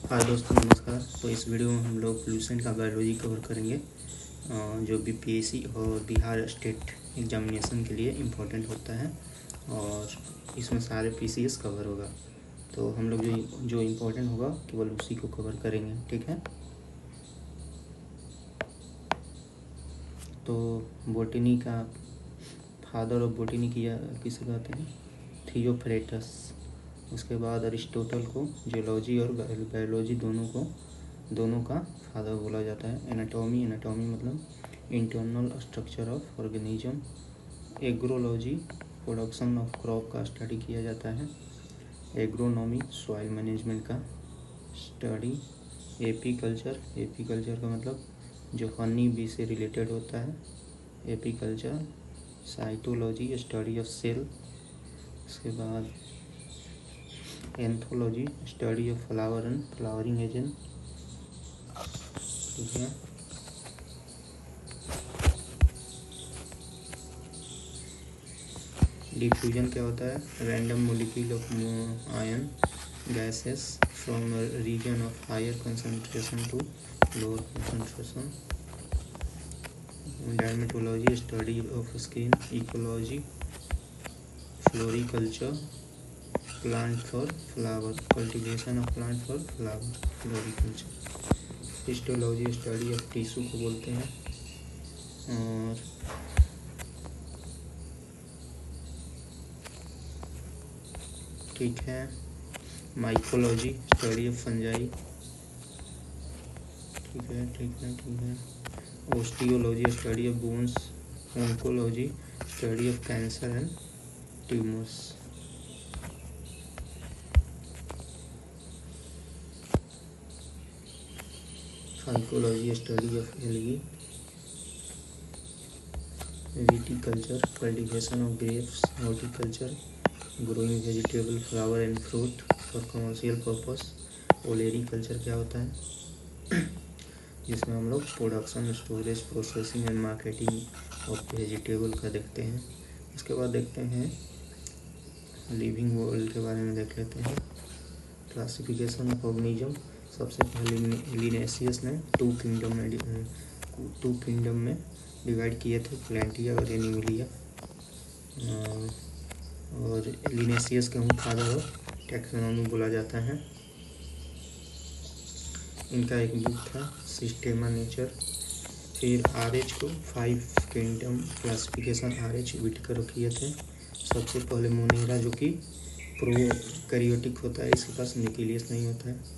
हाय दोस्तों, नमस्कार। तो इस वीडियो में हम लोग पोल्यूशन का बायोलॉजी कवर करेंगे, जो बीपीएससी और बिहार स्टेट एग्जामिनेशन के लिए इम्पोर्टेंट होता है और इसमें सारे पीसीएस कवर होगा। तो हम लोग जो इम्पोर्टेंट होगा केवल उसी को कवर करेंगे, ठीक है। तो बोटनी का फादर ऑफ बोटनी किसे कहते हैं? थियोफ्रेटस। उसके बाद अरिस्टोटल को जियोलॉजी और बायोलॉजी दोनों का फादर बोला जाता है। एनाटॉमी मतलब internal structure of organism. Agrology production of crop का स्टडी किया जाता है। एग्रोनॉमी सॉइल मैनेजमेंट का स्टडी। एपीकल्चर का मतलब जो हनी बी से रिलेटेड होता है, apiculture. Cytology study of cell. उसके बाद anthology study of flower and flowering agent, ठीक है। डिफ्यूजन क्या होता है? Random molecule of ion gases from region of higher concentration to lower concentration. Dermatology study of skin. Ecology floriculture plant for flower, cultivation of plant for flower, floriculture. Histology study of tissue को बोलते हैं। और ठीक है, mycology study of fungi, ठीक है। Osteology study of bones. Oncology study of cancer and tumours. Phycology study of algae. Viticulture cultivation of grapes. Horticulture growing vegetable, flower and fruit for commercial purpose. Olericulture क्या होता है? जिसमें हम लोग production, storage, processing and marketing of vegetable का देखते हैं। उसके बाद देखते हैं लिविंग वर्ल्ड के बारे में देख लेते हैं। Classification of organism. सबसे पहले लिनेसियस ने टू किंगडम में डिवाइड किए थे, प्लेंटिया और एनिमलिया। और लिनेसियस के हम फादर ऑफ टैक्सोनॉमी बोला जाता है। इनका एक बुक था सिस्टेमा नेचर। फिर RH को 5 किंगडम क्लासिफिकेशन RH विटकर किए थे। सबसे पहले मोनेरा, जो कि प्रोकैरियोटिक होता है, इसके पास न्यूक्लियस नहीं होता है।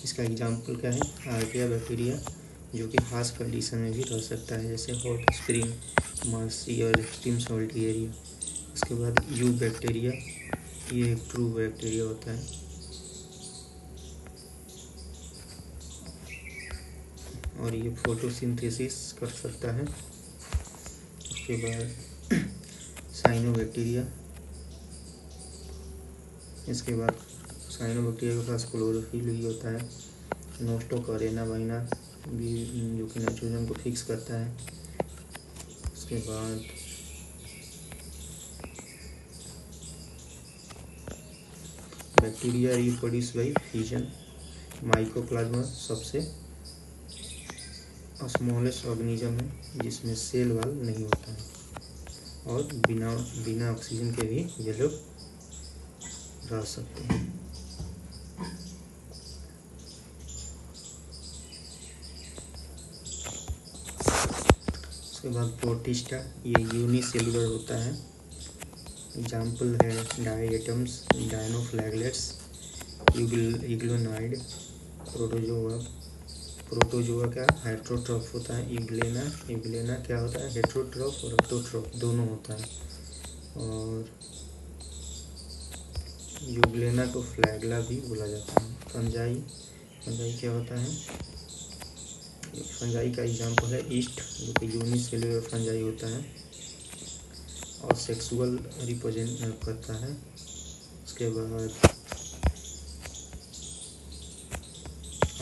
इसका एग्जाम्पल क्या है? आर्किया बैक्टीरिया, जो कि हार्श कंडीशन में भी रह सकता है, जैसे हॉट स्प्रिंग, मार्सी और एक्सट्रीम सॉल्टी एरिया। उसके बाद यू बैक्टीरिया, ये एक ट्रू बैक्टीरिया होता है। और ये फोटोसिंथेसिस कर सकता है। उसके बाद साइनोबैक्टीरिया। इसके बाद साइनोबैक्टीरिया के पास क्लोरोफिल ही होता है। नोस्टोकरेना वाइना भी, जो कि नाइट्रोजन को फिक्स करता है। उसके बाद bacteria reproduce by fusion. Mycoplasma सबसे स्मॉलेस्ट ऑर्गेनिज्म है जिसमें सेल वाल नहीं होता है और बिना ऑक्सीजन के भी ये लोग रह सकते हैं। उसके बाद प्रोटिस्टा, ये यूनिसेलुलर होता है। एग्जाम्पल है डायटम्स, डायनोफ्लैगलेट्स, इग्लोनॉइड, प्रोटोजोआ क्या हेट्रोट्रॉफ होता है। इग्लेना क्या होता है? हेट्रोट्रॉफ और ऑटोट्रॉफ दोनों होता है। और यूग्लेना को फ्लैगला भी बोला जाता है। फंजाई क्या होता है? फंजाई का एग्जाम्पल है ईस्ट, जो कि यूनिसेलुलर फंजाई होता है और सेक्सुअल रिप्रेजेंट करता है। उसके बाद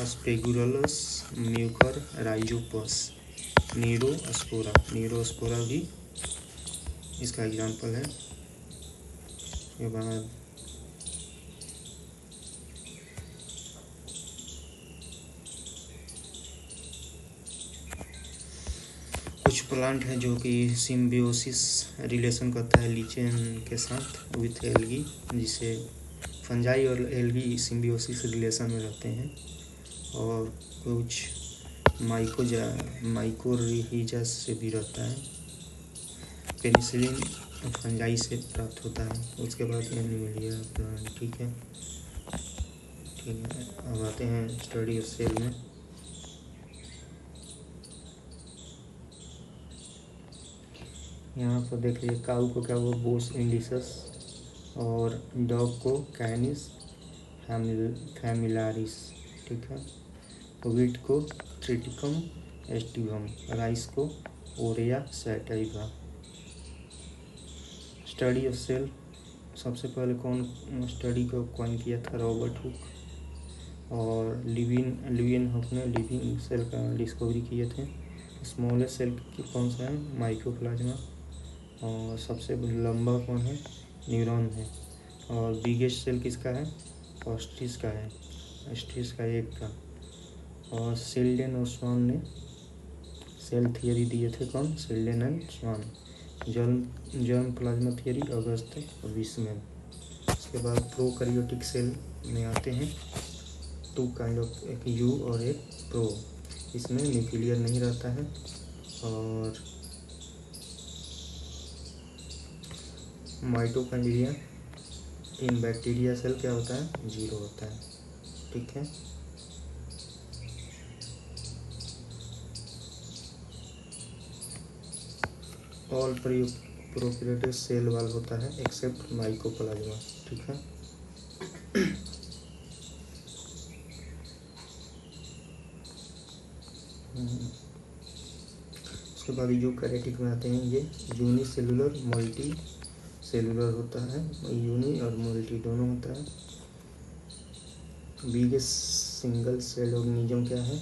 अस्पेगुलस, म्यूकर, राइजोपस, नीरोस्पोरा भी इसका एग्जाम्पल है। उसके बाद प्लांट है जो कि सिम्बियोसिस रिलेशन करता है लीचेन के साथ विथ एल्गी, जिसे फंजाई और एल्गी सिम्बियोसिस रिलेशन में रहते हैं। और कुछ माइकोरिहीजा से भी रहता है। पेनिसिलिन फंजाई से प्राप्त होता है। उसके बाद एनिमलिया प्लांट। ठीक है। अब आते हैं स्टडी ऑफ सेल में। यहाँ पर देख लीजिए, काऊ को क्या हुआ, बोस इंडिसस, और डॉग को कैनिस फैमिलारिस। ठीक है। वीट को ट्रिटिकम एस्टिवम, राइस को Auraiya sativa. Study of cell सबसे पहले कौन स्टडी को कॉइन किया था, रॉबर्ट हुक। और लिविन हुक ने लिविंग सेल का डिस्कवरी किए थे। स्मॉलेस्ट सेल कौन सा है, माइक्रोप्लाज्मा। और सबसे लंबा कौन है, न्यूरॉन है। और बिगेस्ट सेल किसका है, ऑस्ट्रिच का है, ऑस्ट्रिच का एक का। और शेल्डन और स्वान ने सेल थियरी दिए थे, कौन, Schleiden and Schwann. Germ plasma theory August 20 में। उसके बाद प्रोकैरियोटिक सेल में आते हैं, टू काइंड ऑफ, एक यू और एक प्रो। इसमें न्यूक्लियर नहीं रहता है। और माइटोकॉन्ड्रिया इन बैक्टीरिया सेल क्या होता है, 0 होता है। ठीक है। ऑल प्रोकैरियोटिक सेल वाल होता है एक्सेप्ट माइकोप्लाज्मा। ठीक है। उसके बाद यूकैरियोटिक में आते हैं, ये यूनिसेलुलर मल्टी सेलुलर होता है, यूनि और मल्टी दोनों होता है। बिगेस्ट सिंगल सेल ऑर्गेनिज्म क्या है,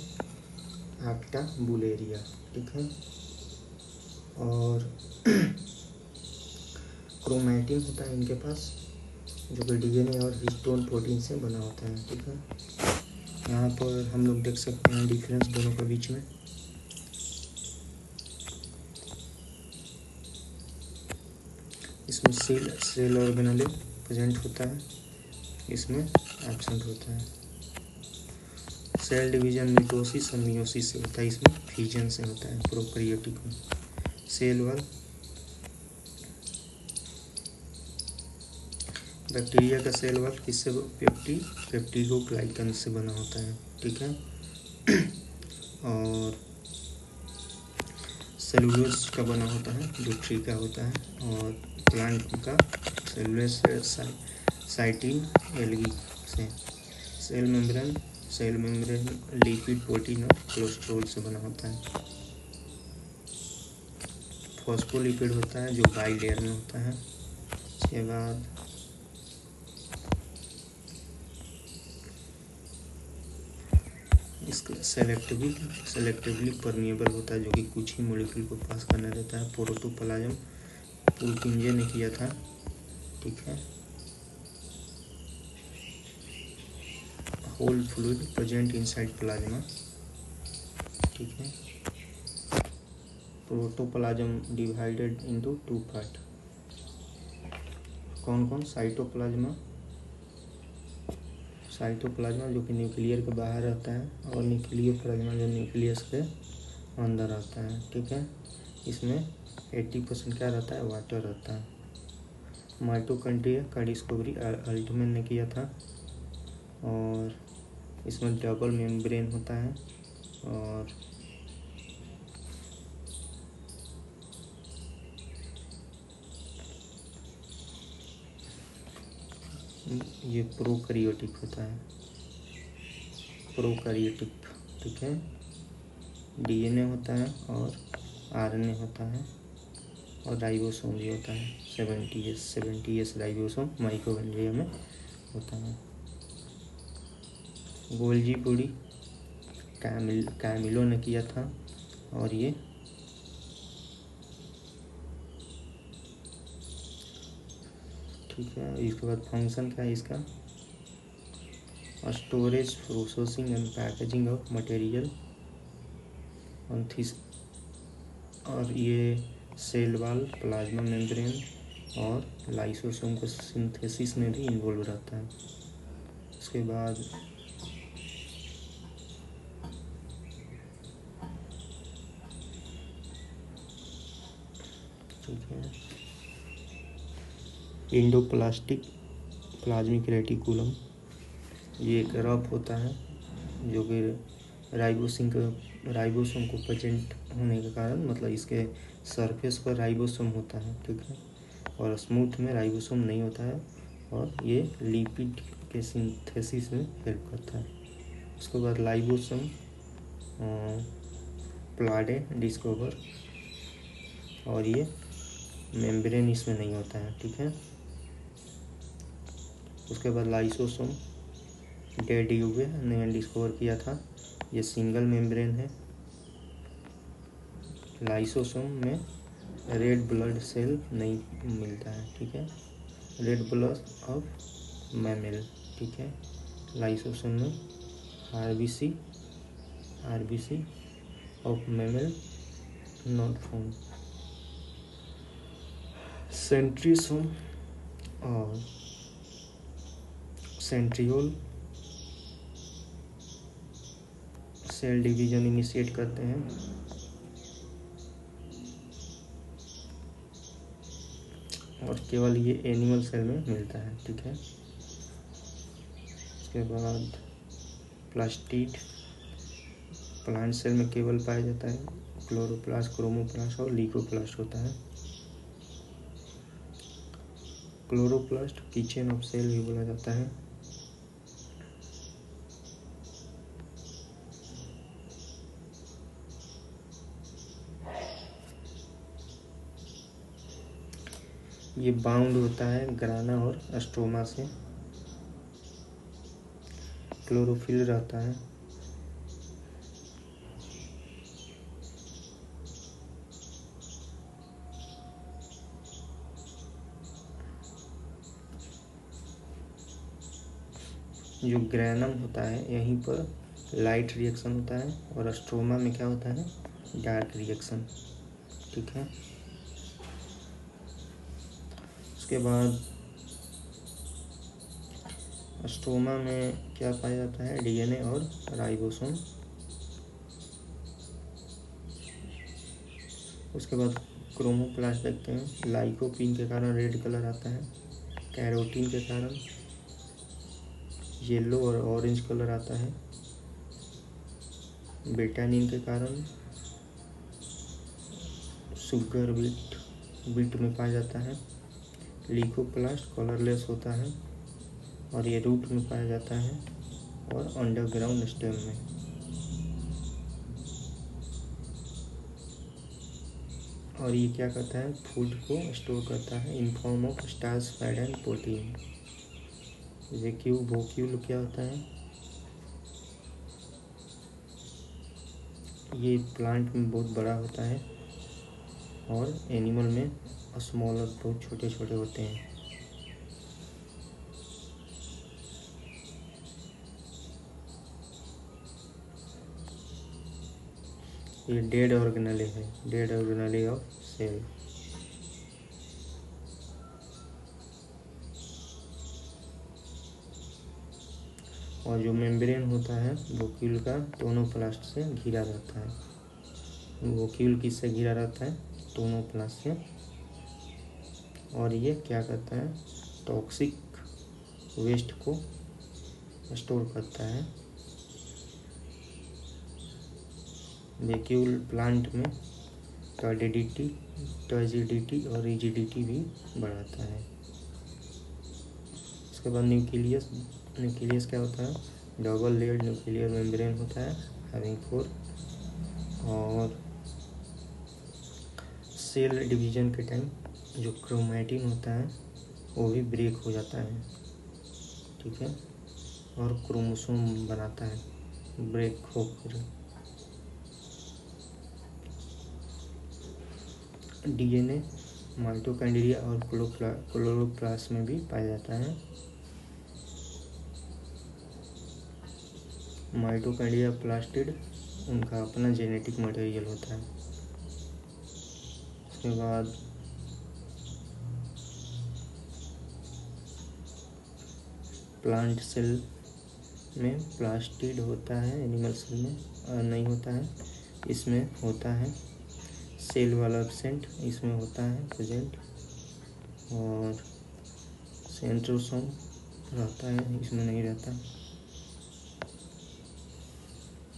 एक्टा बुलेरिया। ठीक है। और क्रोमैटिन होता है इनके पास, जो कि डीएनए और हिस्टोन प्रोटीन से बना होता है। ठीक है। यहाँ पर हम लोग देख सकते हैं डिफरेंस दोनों के बीच में। इसमें सेल ऑर्गेनेल प्रेजेंट होता है, इसमें एब्सेंट होता है। सेल डिवीजन मिटोसिस और मियोसिस से होता है, इसमें फ्यूजन से होता है प्रोकैरियोटिक में। सेल वॉल, बैक्टीरिया का सेल वॉल किससे, पेप्टिडोग्लाइकन से बना होता है। ठीक है। और सेलुलोज का बना होता है, जो ट्री का होता है। और प्लांट का सेलुलोज साइटिन एल्गी से। सेल मेम्ब्रेन लिपिड प्रोटीन और कोलेस्ट्रॉल से बना होता है। फॉस्फोलिपिड होता है, जो बाइलेयर में होता है। उसके बाद इसका सेलेक्टिवली परमिएबल होता है, जो कि कुछ ही मॉलिक्यूल को पास करना रहता है। प्रोटोप्लाज्म पुरकिंजे ने किया था। ठीक है। Whole fluid present inside plasma. ठीक है। Protoplasm divided into 2 part. कौन कौन, साइटोप्लाज्मा जो कि न्यूक्लियर के बाहर रहता है, और न्यूक्लियोप्लाज्मा जो न्यूक्लियस के अंदर रहता है। ठीक है। इसमें 80% क्या रहता है, वाटर रहता है। माइटोकॉन्ड्रिया का डिस्कवरी अल्टमैन ने किया था। और इसमें डबल मेम्ब्रेन होता है। और ये प्रोकैरियोटिक होता है, प्रोकैरियोटिक। ठीक है। डीएनए होता है और आरएनए होता है, और राइबोसोम भी होता है। 70S राइबोसोम माइटोकॉन्ड्रिया में होता है। गोल्जी पूरी कैमिलो ने किया था। और ये ठीक है। इसके बाद फंक्शन क्या है इसका, storage, processing and packaging of material और ये सेल वॉल, प्लाज्मा मेम्ब्रेन और लाइसोसोम के सिंथेसिस में भी इन्वॉल्व रहता है। उसके बाद ठीक है, इंडोप्लास्टिक प्लाज्मिक रेटिकुलम, ये एक रफ होता है जो कि राइबोसोम को प्रेजेंट होने के कारण, मतलब इसके सरफेस पर राइबोसोम होता है, ठीक है, और स्मूथ में राइबोसोम नहीं होता है, और ये लिपिड के सिंथेसिस में हेल्प करता है। उसके बाद लाइबोसोम प्लाडे डिस्कवर, और ये मेम्ब्रेन इसमें नहीं होता है, ठीक है। उसके बाद लाइसोसोम डेड यूवे ने डिस्कवर किया था, ये सिंगल मेम्ब्रेन है। लाइसोसोम में रेड ब्लड सेल नहीं मिलता है, ठीक है, रेड ब्लड ऑफ मैमल, ठीक है। लाइसोसोम में RBC of mammal not found. Centrosome और सेंट्रियोल सेल डिवीजन इनिशिएट करते हैं, और केवल ये एनिमल सेल में मिलता है, ठीक है। उसके बाद प्लास्टिड प्लांट सेल में केवल पाया जाता है, क्लोरोप्लास्ट, क्रोमोप्लास्ट और लीकोप्लास्ट होता है। क्लोरोप्लास्ट किचन ऑफ सेल भी बोला जाता है। ये बाउंड होता है ग्राना और स्ट्रोमा से। क्लोरोफिल रहता है। जो ग्रैनम होता है यहीं पर लाइट रिएक्शन होता है, और स्ट्रोमा में क्या होता है, डार्क रिएक्शन, ठीक है। उसके बाद स्ट्रोमा में क्या पाया जाता है, डीएनए और राइबोसोम। उसके बाद क्रोमोप्लास्ट देखते हैं, लाइकोपीन के कारण रेड कलर आता है, कैरोटीन के कारण येलो और ऑरेंज कलर आता है, बेटानिन के कारण शुगर बीट में पाया जाता है, लीकोप्लास्ट कलरलेस होता है, और ये रूट में पाया जाता है और अंडरग्राउंड स्टेम में। और ये क्या करता है, फूड को स्टोर करता है in form of starch, fat and protein. Vacuole क्या होता है, ये प्लांट में बहुत बड़ा होता है और एनिमल में स्मॉलर, बहुत छोटे छोटे होते हैं। ये डेड ऑर्गेनेले है, डेड ऑर्गेनेले ऑफ सेल। और जो मेम्ब्रेन होता है वोक्यूल का, टोनोप्लास्ट से घिरा रहता है। वोक्यूल किससे घिरा रहता है, टोनोप्लास्ट से। और ये क्या करता है, टॉक्सिक वेस्ट को स्टोर करता है। वैक्यूल प्लांट में टर्जिडिटी और रिजिडिटी भी बढ़ाता है। उसके बाद न्यूक्लियस क्या होता है, डबल लेयर्ड न्यूक्लियर मेम्ब्रेन होता है हैविंग 4। और सेल डिवीजन के टाइम जो क्रोमैटिन होता है वो भी ब्रेक हो जाता है, ठीक है, और क्रोमोसोम बनाता है ब्रेक होकर। डीएनए माइटोकॉन्ड्रिया और क्लोरोप्लास्ट में भी पाया जाता है। माइटोकॉन्ड्रिया प्लास्टिड उनका अपना जेनेटिक मटेरियल होता है। उसके बाद प्लांट सेल में प्लास्टिड होता है, एनिमल सेल में नहीं होता है, इसमें होता है। सेल वाला एब्सेंट, इसमें होता है प्रेजेंट। और सेंट्रोसोम रहता है, इसमें नहीं रहता।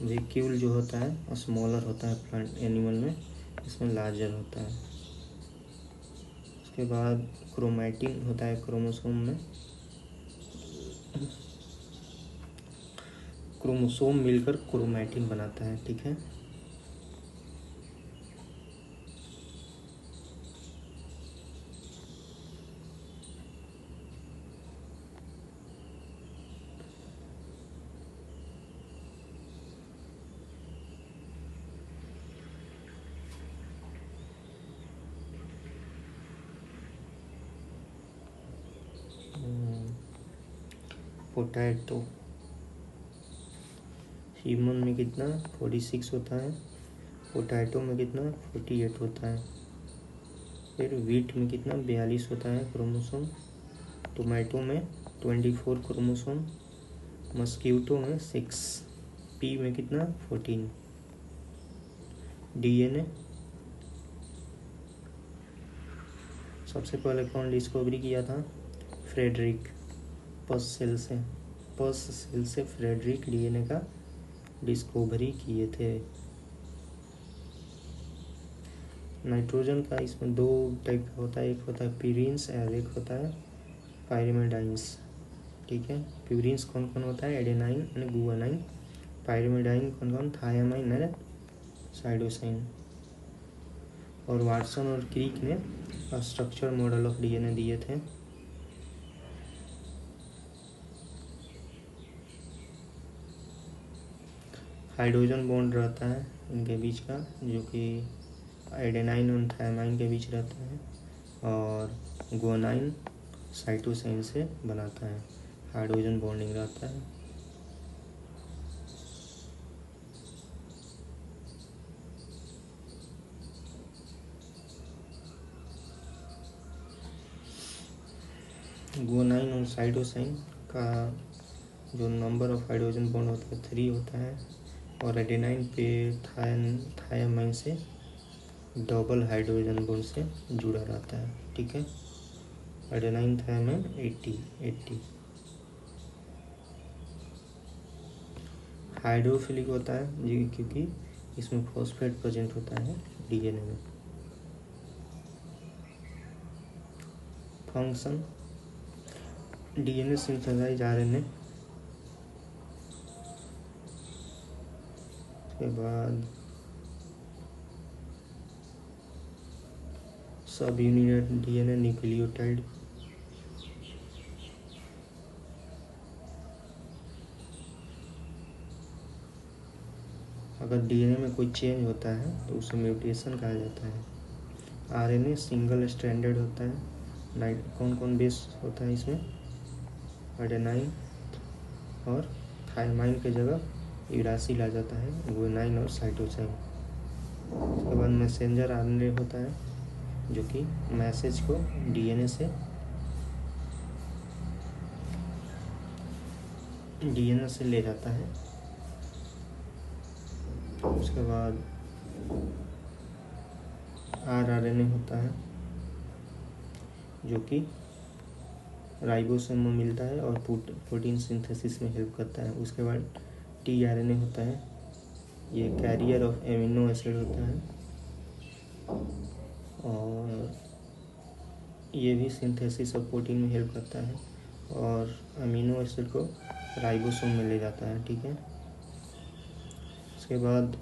वेक्यूल जो होता है स्मॉलर होता है प्लांट एनिमल में, इसमें लार्जर होता है। उसके बाद क्रोमैटिन होता है क्रोमोसोम में। क्रोमोसोम मिलकर क्रोमैटिन बनाता है, ठीक है। पोटैटो ह्यूमन में कितना 46 होता है, पोटैटो में कितना 48 होता है। फिर वीट में कितना 42 होता है क्रोमोसोम, टोमेटो में 24 क्रोमोसोम, मस्क्यूटो में 6, पी में कितना 14। डीएनए सबसे पहले कौन डिस्कवरी किया था? फ्रेडरिक पसेल से फ्रेडरिक डीएनए का डिस्कवरी किए थे। नाइट्रोजन का इसमें दो टाइप का होता है, एक होता है प्यूरिन्स और एक होता है पायरिमिडाइंस, ठीक है। प्यूरिन्स कौन कौन होता है? एडेनाइन और गुआनाइन। पायरिमिडाइन कौन कौन? थायामाइन और साइटोसाइन। और वाटसन और क्रिक ने स्ट्रक्चर मॉडल ऑफ डीएनए दिए थे। हाइड्रोजन बॉन्ड रहता है इनके बीच का, जो कि एडेनाइन और थायामाइन के बीच रहता है, और गुआनाइन साइटोसाइन से बनाता है, हाइड्रोजन बॉन्डिंग रहता है। गुआनाइन और साइटोसाइन का जो नंबर ऑफ हाइड्रोजन बॉन्ड होता है 3 होता है, और एडेनाइन पे थायामाइन से डबल हाइड्रोजन बॉन्ड से जुड़ा रहता है, ठीक है। Adenine thiamine 80। हाइड्रोफिलिक होता है जी, क्योंकि इसमें फॉस्फेट प्रेजेंट होता है डीएनए में। फंक्शन डीएनए सिंथेसाइज आरएनए के बाद सब यूनिट डीएनए न्यूक्लियोटाइड। अगर डीएनए में कोई चेंज होता है तो उसे म्यूटेशन कहा जाता है। आरएनए सिंगल स्ट्रैंडेड होता है। कौन कौन बेस होता है इसमें? एडेनाइन और थायमाइन के जगह यूरासिल आ जाता है, गुआनाइन और साइटोसाइन। उसके बाद मैसेंजर आरएनए होता है, जो कि मैसेज को डीएनए से ले जाता है। उसके बाद आरआरएनए होता है, जो कि राइबोसोम में मिलता है और प्रोटीन सिंथेसिस में हेल्प करता है। उसके बाद टीआरएनए होता है, ये कैरियर ऑफ एमिनो एसिड होता है, और ये भी सिंथेसिस ऑफ प्रोटीन में हेल्प करता है, और अमीनो एसिड को राइबोसोम में ले जाता है, ठीक है। उसके बाद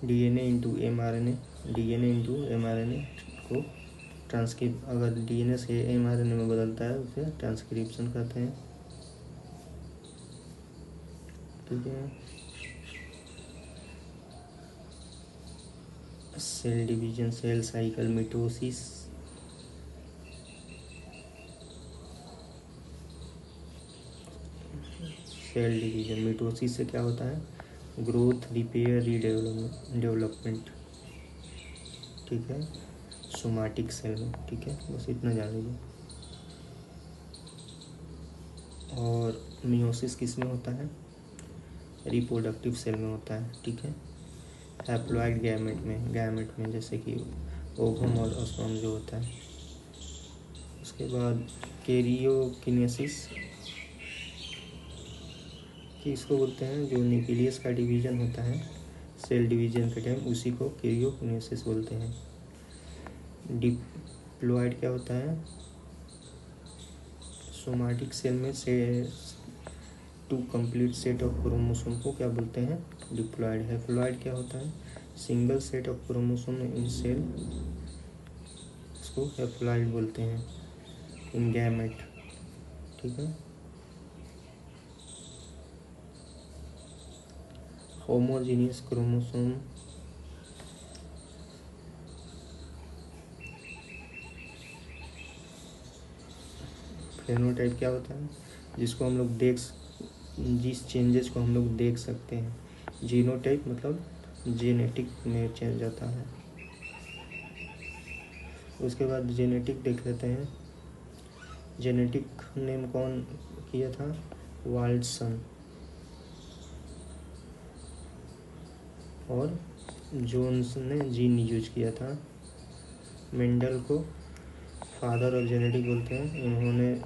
डीएनए इंटू एमआरएनए को अगर डीएनए से एमआरएनए में बदलता है उसे ट्रांसक्रिप्शन कहते हैं, ठीक है। Cell division, cell cycle, mitosis, cell division. Mitosis से क्या होता है? ग्रोथ, रिपेयर, रीडेवलपमेंट, ठीक है, सोमाटिक सेल में, ठीक है, बस इतना जान लीजिए। और मियोसिस किस में होता है? रिप्रोडक्टिव सेल में होता है, ठीक है। हैप्लॉइड गैमेट में जैसे कि ओवम और स्पर्म जो होता है। उसके बाद कैरियोकिनेसिस किसको बोलते हैं? जो न्यूक्लियस का डिवीजन होता है सेल डिवीजन के टाइम, उसी को कैरियोकिनेसिस बोलते हैं। डिप्लॉइड क्या होता है? सोमाटिक सेल में से two complete set of chromosome को क्या बोलते हैं? डिप्लॉइड। हैप्लॉइड क्या होता है? Single set of chromosome in cell, इसको हैप्लॉइड बोलते हैं। इन गैमेट, ठीक है। होमोजीनियस क्रोमोसोम फेनोटाइप क्या होता है? जिसको हम लोग जिस चेंजेस को हम लोग देख सकते हैं। जीनोटाइप मतलब जेनेटिक में चेंज आता है। उसके बाद जेनेटिक देख लेते हैं। जेनेटिक नेम कौन किया था? वाल्डसन। और जोन्स ने जीन यूज किया था। मेंडल को फादर ऑफ जेनेटिक बोलते हैं। इन्होंने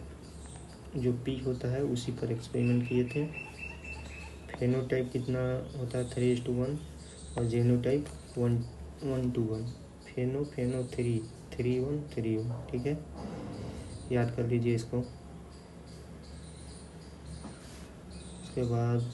जो पी होता है उसी पर एक्सपेरिमेंट किए थे। फेनोटाइप कितना होता है? 3:1 और जेनोटाइप 1:1। फेनो 3:1, ठीक है, याद कर लीजिए इसको। उसके बाद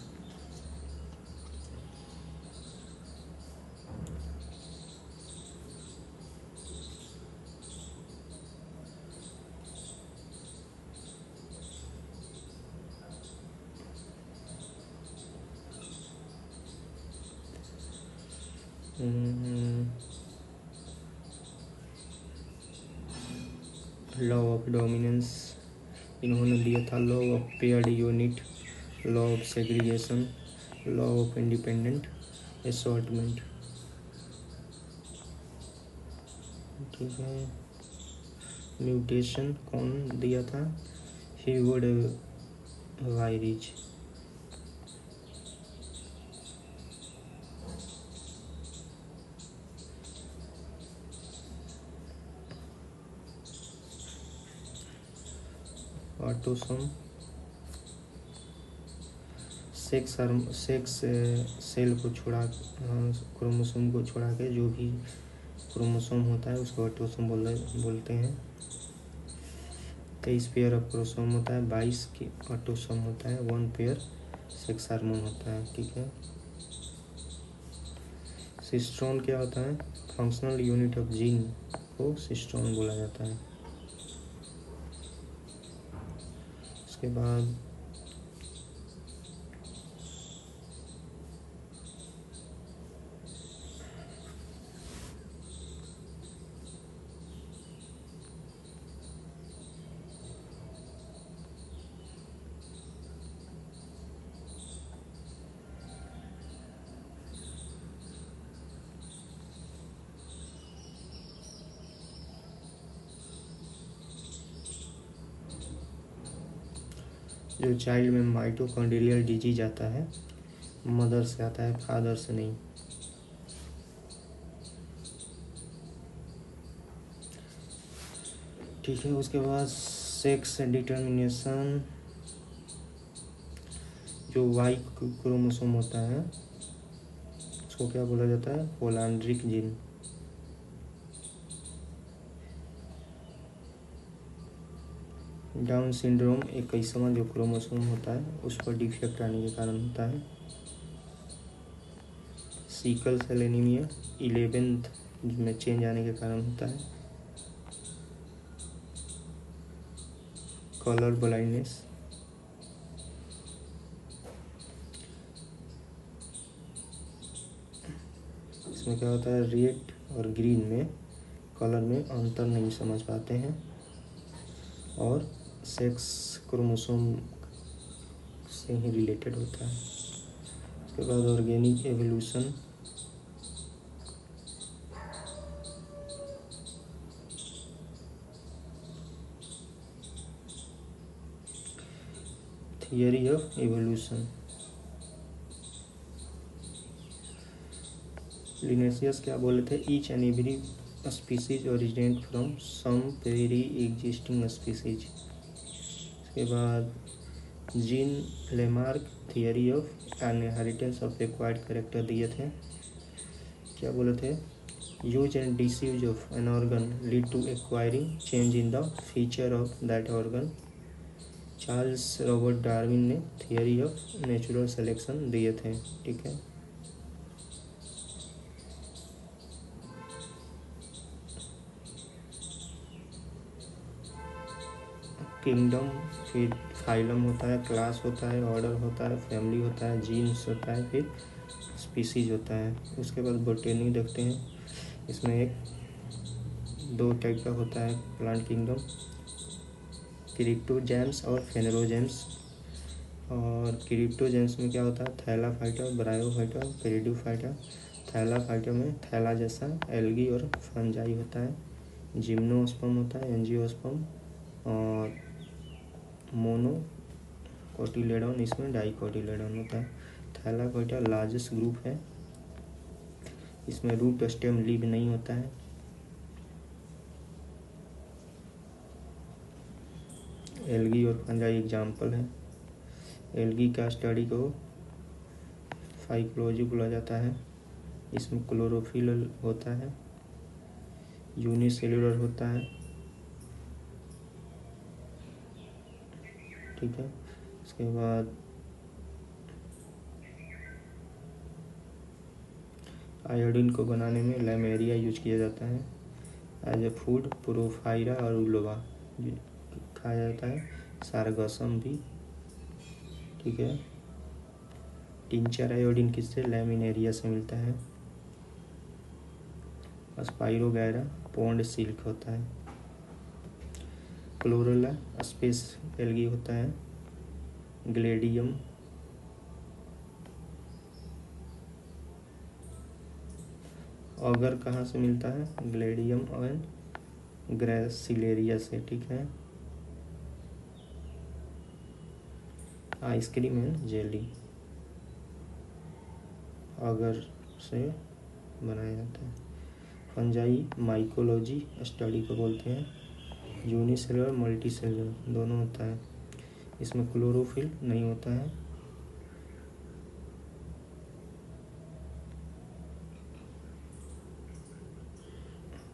लॉ ऑफ डोमिनेंस इन्होंने दिया था। Law of paired unit, law of segregation, law of independent assortment, ठीक है। म्यूटेशन कौन दिया था? ह्यूगो वायरिज। ऑटोसोम सेक्स सेल को क्रोमोसोम को छोड़ा के जो भी क्रोमोसोम होता है उसको ऑटोसोम बोलते हैं। 23 पेयर ऑफ क्रोमोसोम होता है, 22 की ऑटोसोम होता है, 1 पेयर सेक्स हार्मोन होता है, ठीक है। सिस्ट्रोन क्या होता है? फंक्शनल यूनिट ऑफ जीन को सिस्ट्रोन बोला जाता है। उसके बाद जो चाइल्ड में माइटोकॉन्ड्रियल डिजीज आता है मदर से आता है, फादर से नहीं। ठीक है। उसके बाद सेक्स डिटर्मिनेशन, जो वाई क्रोमोसोम होता है उसको क्या बोला जाता है? पोलांड्रिक जीन। डाउन सिंड्रोम 21वां जो क्रोमोसोम होता है उस पर डिफेक्ट आने के कारण होता है। सीकल सेल एनीमिया 11th में चेंज आने के कारण होता है। कलर ब्लाइंडनेस, इसमें क्या होता है? रेड और ग्रीन में कलर में अंतर नहीं समझ पाते हैं। और सेक्स क्रोमोसोम से ही रिलेटेड होता है। उसके बाद organic evolution, theory of evolution. Linnaeus क्या बोले थे? Each and every species originate from some pre existing species. उसके बाद Jean Lamarck theory of inheritance of acquired character दिए थे। क्या बोले थे? Use and disuse of an organ lead to acquiring change in the feature of that organ. Charles Robert Darwin ने theory of natural selection दिए थे। ठीक है। किंगडम, फिर फाइलम होता है, क्लास होता है, ऑर्डर होता है, फैमिली होता है, जीन्स होता है, फिर स्पीसीज होता है। उसके बाद बोटेनी देखते हैं। इसमें एक दो टाइप का होता है प्लांट किंगडम, क्रिप्टोजेम्स और फेनेरोजेम्स। और क्रिप्टोजेम्स में क्या होता है? थैलाफाइटा, ब्रायोफाइटा, पेरिडोफाइटा। थैलाफाइटा में थैला जैसा एल्गी और फंजाई होता है। जिम्नोस्पर्म होता है, एंजियोस्पर्म और मोनो कोटिलेडॉन, इसमें डाइकोटिलेडॉन होता है। थैलाकोइटा लार्जेस्ट ग्रुप है, इसमें रूट स्टेम लीव नहीं होता है। एल्गी और फंजाई एग्जाम्पल है। एल्गी का स्टडी को फाइकोलॉजी बोला जाता है। इसमें क्लोरोफिल होता है, यूनिसेलुलर होता है। ठीक है। उसके बाद आयोडीन को बनाने में लैमेरिया यूज किया जाता है। एज ए फूड प्रोफाइरा और उलोवा खाया जाता है। सारगसम भी। ठीक है। टिंचर आयोडीन किससे? लैमिनेरिया से मिलता है। स्पाइरोगैरा पॉन्ड सिल्क होता है। क्लोरेला स्पेस एल्गी होता है। ग्लेडियम, ऑगर कहाँ से मिलता है? ग्लेडियम और ग्रेसिलेरिया से। ठीक है। आइसक्रीम एंड जेली ऑगर से बनाया जाता है। फंजाई माइकोलॉजी स्टडी को बोलते हैं। यूनिसेलुलर मल्टी सेलुलर दोनों होता है। इसमें क्लोरोफिल नहीं होता है।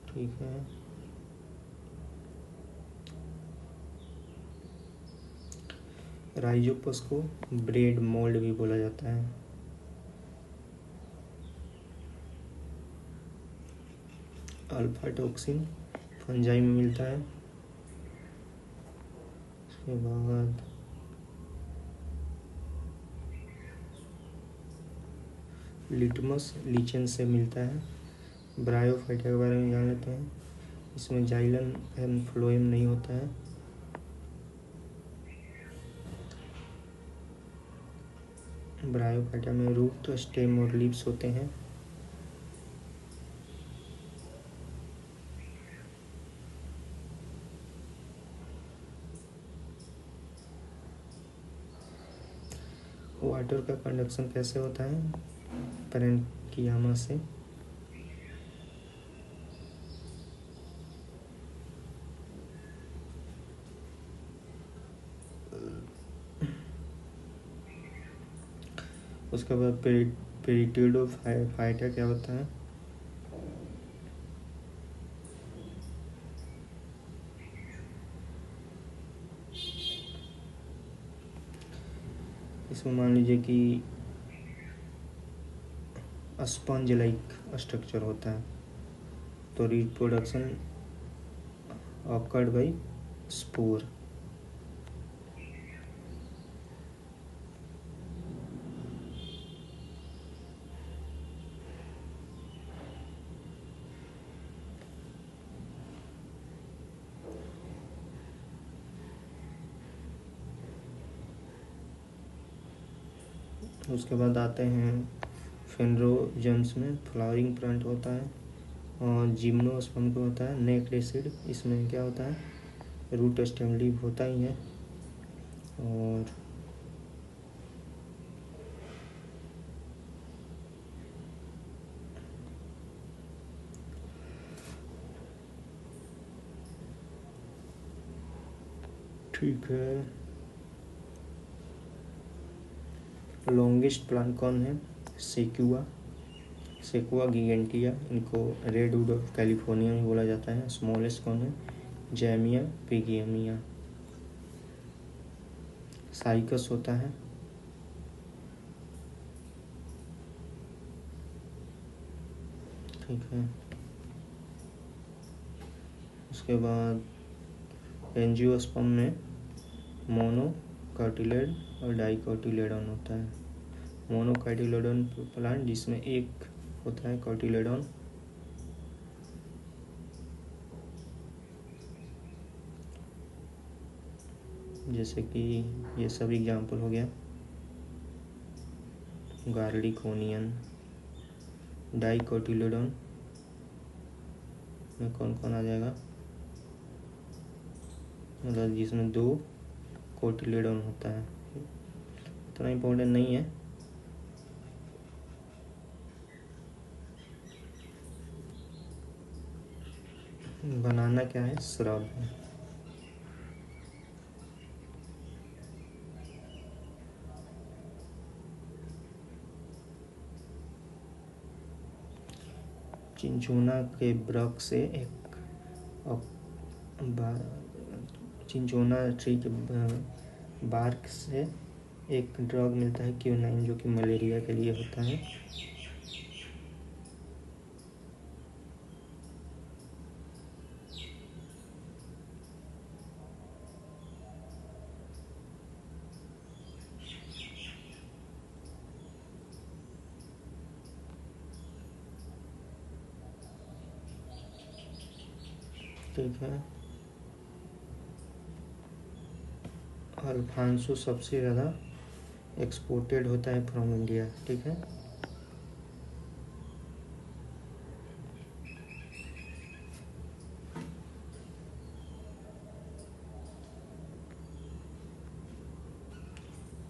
ठीक है। राइजोपस को ब्रेड मोल्ड भी बोला जाता है। अल्फा टॉक्सिन फंजाई में मिलता है। उसके बाद लिटमस लीचन से मिलता है। ब्रायोफाइटा के बारे में जान लेते हैं। इसमें जाइलन एंड फ्लोएम नहीं होता है। ब्रायोफाइटा में रूट, स्टेम और लीव्स होते हैं। वाटर का कंडक्शन कैसे होता है? पैरेन्कियामा से। उसके बाद पेरिटिडोफाइटा क्या होता है? इसमें मान लीजिए कि स्पंज लाइक स्ट्रक्चर होता है, तो रिप्रोडक्शन ऑकर्ड बाई स्पोर। उसके बाद आते हैं फेनरोजेम्स में फ्लावरिंग प्लांट होता है, और जिम्नोस्पर्म को होता है नेक्ड एसिड। इसमें क्या होता है, रूट स्टेम लीव होता ही है। और ठीक है, लॉन्गेस्ट प्लांट कौन है, सेक्युआ, सेक्वा गिगेंटिया, इनको रेडवुड ऑफ कैलिफोर्निया में बोला जाता है। स्मॉलेस्ट कौन है, जैमिया पिगियमिया। साइकस होता है, ठीक है। उसके बाद एंजियोस्पर्म में मोनोकार्टिलेड और डाइकोटिलेडॉन होता है। मोनोकार्टिलेडॉन प्लांट जिसमें एक होता है कार्टिलेडॉन, जैसे कि ये सब एग्जाम्पल हो गया, गार्लिकोनियन। डाइकोटिलेडॉन में कौन कौन आ जाएगा, मतलब जिसमें 2 कोटिलेडॉन होता है, इतना इम्पोर्टेंट नहीं है। बनाना क्या है, श्रब है। चिंचोना के ब्रक से एक चिंचोना ट्री के बार्क से एक ड्रग मिलता है क्यूनाइन, जो कि मलेरिया के लिए होता है। ठीक है, अल्फांसो सबसे ज़्यादा एक्सपोर्टेड होता है फ्रॉम इंडिया, ठीक है।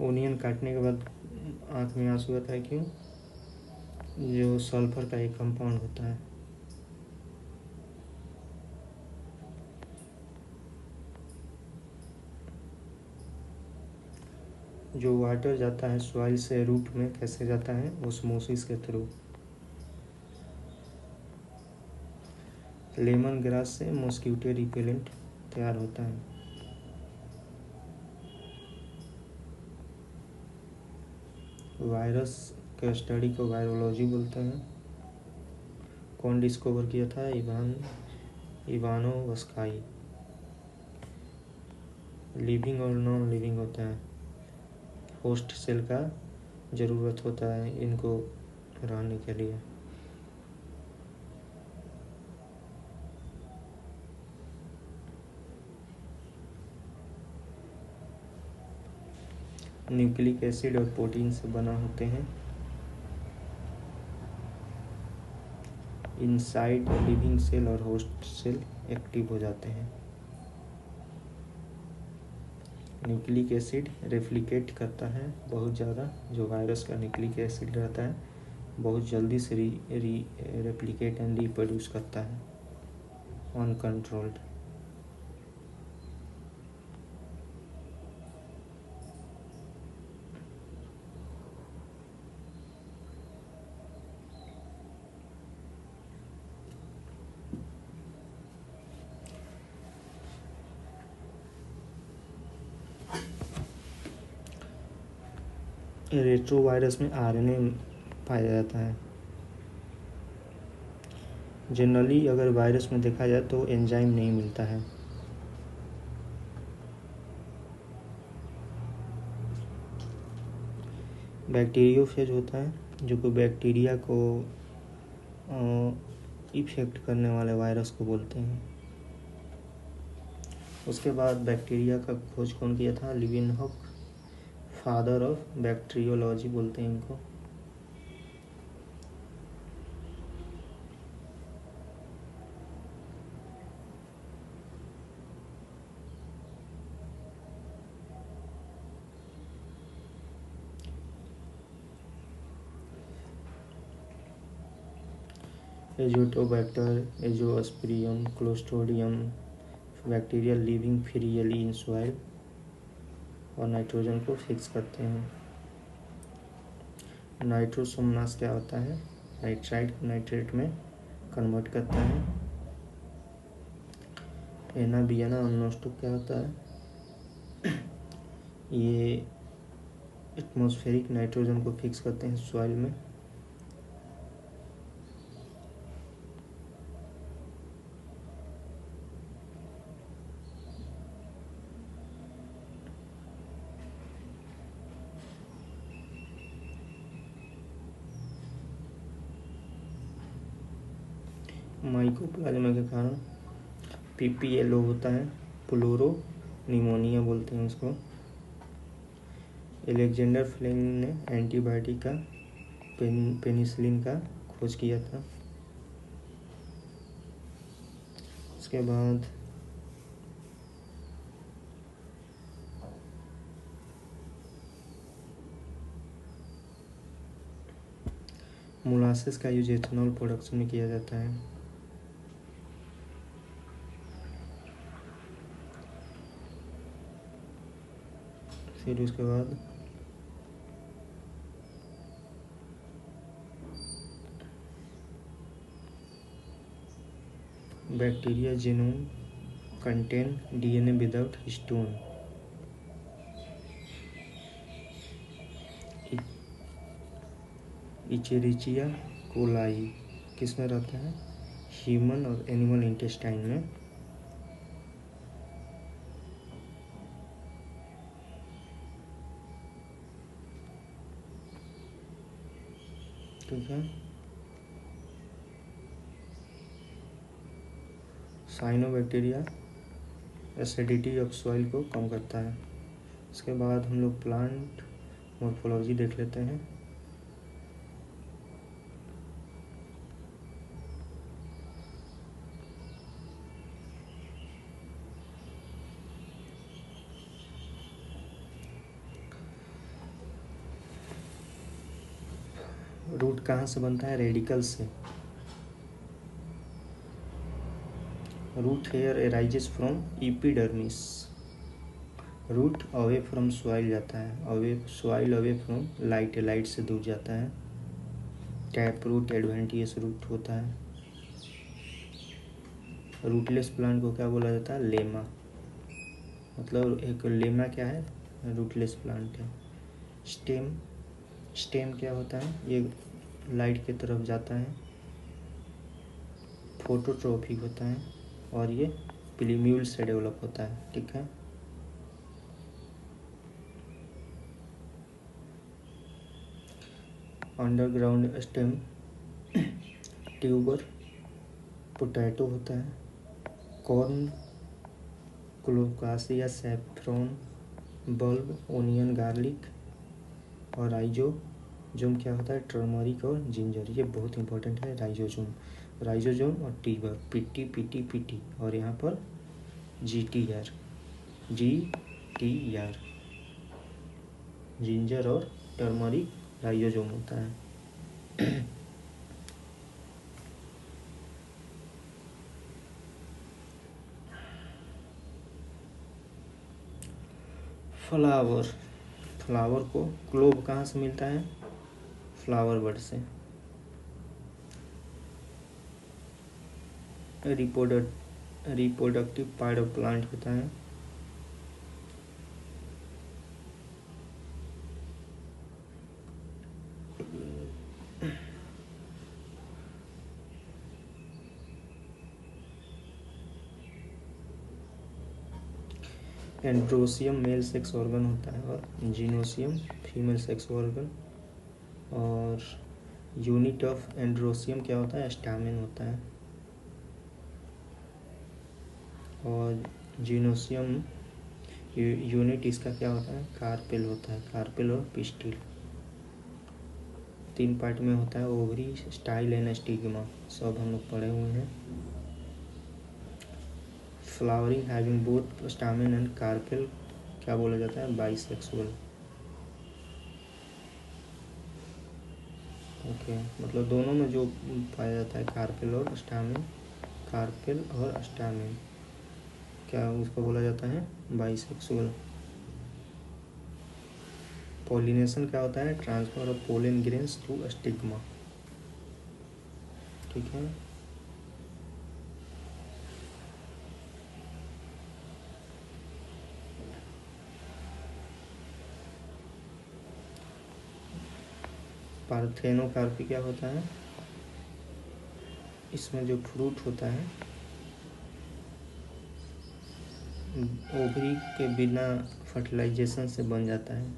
ओनियन काटने के बाद आँख में आंसू आता है, क्यों, जो सल्फर का एक कंपाउंड होता है। जो वाटर जाता है सॉइल से रूट में कैसे जाता है, ओस्मोसिस के थ्रू। लेमन ग्रास से मॉस्किटो रिपेलेंट तैयार होता है। वायरस के स्टडी को वायरोलॉजी बोलते हैं। कौन डिस्कवर किया था, इवानोव्स्काई। लिविंग और नॉन लिविंग होता है, होस्ट सेल का ज़रूरत होता है इनको रहने के लिए। न्यूक्लिक एसिड और प्रोटीन से बना होते हैं। इनसाइड लिविंग सेल और होस्ट सेल एक्टिव हो जाते हैं। न्यूक्लिक एसिड रेप्लिकेट करता है बहुत ज़्यादा, जो वायरस का न्यूक्लिक एसिड रहता है बहुत जल्दी से रेप्लिकेट एंड रिप्रोड्यूस करता है अनकंट्रोल्ड। रेट्रोवायरस में आरएनए पाया जाता है। जनरली अगर वायरस में देखा जाए तो एंजाइम नहीं मिलता है। बैक्टीरियोफेज होता है, जो कि बैक्टीरिया को इफेक्ट करने वाले वायरस को बोलते हैं। उसके बाद बैक्टीरिया का खोज कौन किया था, लिविनहॉक फादर ऑफ बैक्टीरियोलॉजी बोलते हैं इनको। Azotobacter, Azospirillum, Clostridium bacteria living freely in soil और नाइट्रोजन को फिक्स करते हैं। नाइट्रोसोमनास क्या होता है? नाइट्राइट को नाइट्रेट में कन्वर्ट करता है। एनाबियाना अनोस्टो क्या होता है? ये एटमॉस्फेरिक नाइट्रोजन को फिक्स करते हैं सॉइल में। माइकोप्लाज्मा के कारण PPLO होता है, प्लूरो निमोनिया बोलते हैं उसको। एलेक्जेंडर फ्लेमिंग ने एंटीबायोटिक का पेनिसिलिन का खोज किया था। उसके बाद मोलासेस का यूज एथेनॉल प्रोडक्शन में किया जाता है। फिर उसके बाद bacteria genome contain DNA without histone. Escherichia coli किस में रहता है? ह्यूमन और एनिमल इंटेस्टाइन में। ठीक है। साइनोबैक्टीरिया एसिडिटी ऑफ सॉइल को कम करता है। उसके बाद हम लोग प्लांट मॉर्फोलॉजी देख लेते हैं। रूट कहाँ से बनता है? रेडिकल से। Root hair arises from epidermis. Root away from soil जाता है, अवे फ्रॉम लाइट से दूर जाता है। टैप रूट एडवेंटियस रूट होता है। रूटलेस प्लांट को क्या बोला जाता है? लेमा। मतलब एक लेमा क्या है? रूटलेस प्लांट है। स्टेम क्या होता है? ये लाइट की तरफ जाता है, फोटोट्रॉपिक होता है और ये प्लीम्यूल से डेवलप होता है। ठीक है। अंडरग्राउंड स्टेम ट्यूबर पोटैटो होता है। Corm colocasia saffron bulb onion garlic. और राइजोजोम क्या होता है? टर्मरिक और जिंजर। ये बहुत इंपॉर्टेंट है। राइजोजोम और टीबर पीटी और यहाँ पर GTR जिंजर और टर्मरिक राइजोजोम होता है। फ्लावर को क्लोव कहाँ से मिलता है? फ्लावर बर्ड से। रिप्रोडक्टिव पार्ट ऑफ प्लांट होता है। एंड्रोसियम मेल सेक्स ऑर्गन होता है और जीनोसियम फीमेल सेक्स ऑर्गन। और यूनिट ऑफ एंड्रोसियम क्या होता है? स्टामेन होता है। और जीनोसियम यूनिट इसका क्या होता है, कार्पेल होता है, कार्पेल और पिस्टिल 3 पार्ट में होता है। ओवरी, स्टाइल एंड स्टिग्मा सब हम लोग पढ़े हुए हैं। Flowering having both stamen and carpel क्या बोला जाता है, बाइसेक्सुअल। ओके, मतलब दोनों में जो पाया जाता है कार्पेल और स्टामेन, कार्पेल और स्टामेन क्या उसको बोला जाता है, बाइसेक्सुअल। पॉलिनेशन क्या होता है, transfer of pollen grains through stigma. ठीक है, पार्थेनोकार्पी क्या होता है, इसमें जो फ्रूट होता है ओवरी के बिना फर्टिलाइजेशन से बन जाता है,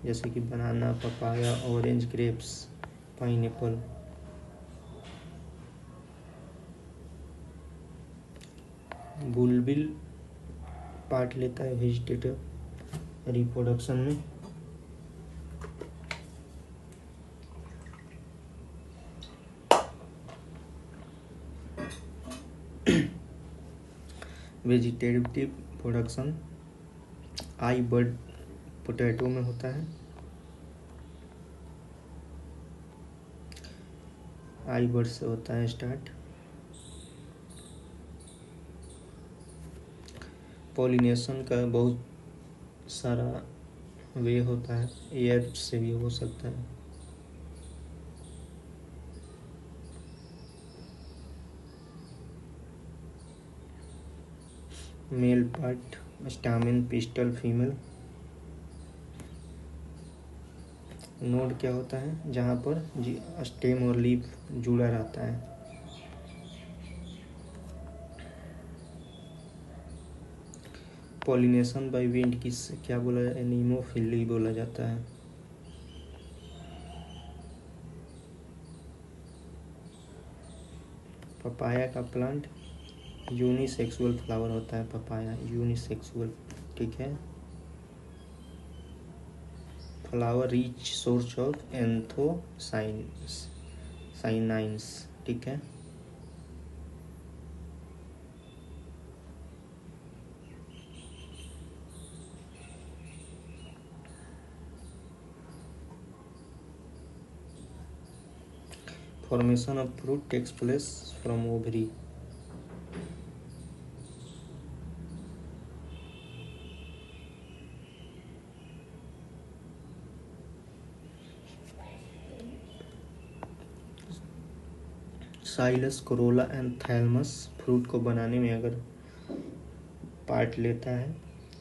जैसे कि banana, papaya, orange, grapes, pineapple. Bulbil part लेता है वेजिटेटिव रिप्रोडक्शन में। वेजिटेटिव प्रोडक्शन आई बर्ड पोटैटो में होता है। आई बर्ड से होता है स्टार्ट। पॉलिनेशन का बहुत सारा वे होता है, एयर से भी हो सकता है। Male part stamen, pistol, female. Node क्या होता है, जहाँ पर स्टेम और लीफ जुड़ा रहता है। पॉलिनेशन बाय विंड किस क्या बोला जाए, एनीमोफिली बोला जाता है। पपाया का प्लांट यूनिसेक्सुअल फ्लावर होता है, पपाया यूनिसेक्सुअल। ठीक है, flower rich source of anthocyanins. ठीक है, formation of fruit takes place from ovary. साइलस, कोरोला एंड थैलमस फ्रूट को बनाने में अगर पार्ट लेता है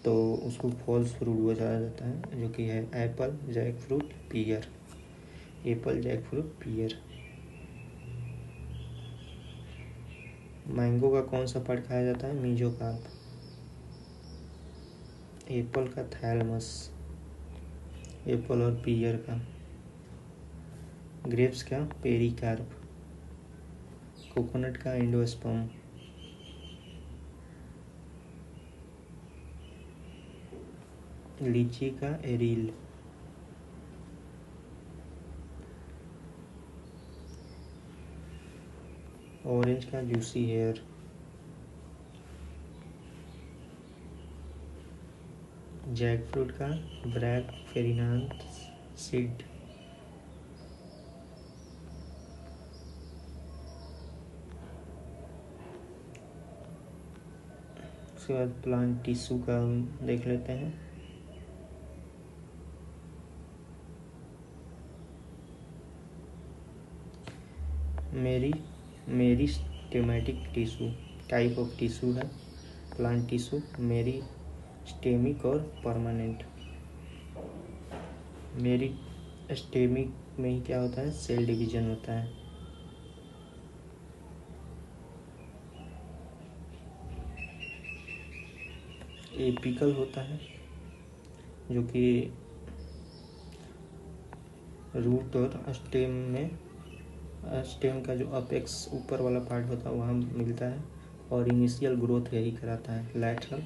तो उसको फॉल्स फ्रूट बोला जाता है, जो कि है एप्पल, जैक फ्रूट, पियर। एप्पल, जैक फ्रूट, पियर। मैंगो का कौन सा पार्ट खाया जाता है, मीजोकार्प। एप्पल का थैलमस, एप्पल और पियर का। ग्रेप्स का पेरिकार्प। कोकोनट का एंडोस्पर्म। लीची का एरिल। ऑरेंज का जूसी हेयर। जैक फ्रूट का ब्रैक फेरिनांथ सीड। उसके बाद प्लांट टिश्यू का देख लेते हैं। Meristematic tissue type of tissue है प्लांट टिश्यू, मेरिस्टेमिक और परमानेंट। मेरिस्टेमिक में ही क्या होता है, सेल डिवीजन होता है। एपिकल होता है, जो कि रूट और स्टेम में, स्टेम का जो अपेक्स ऊपर वाला पार्ट होता है वहाँ मिलता है, और इनिशियल ग्रोथ यही कराता है। लैटरल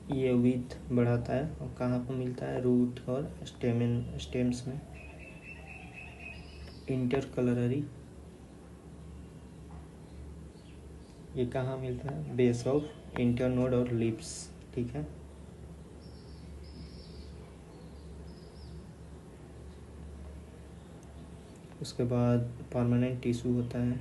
ये विथ बढ़ाता है और कहाँ पर मिलता है, रूट और स्टेम्स में। इंटरकलररी ये कहाँ मिलता है, बेस ऑफ इंटरनोड और लिप्स। ठीक है। उसके बाद परमानेंट टिश्यू होता है।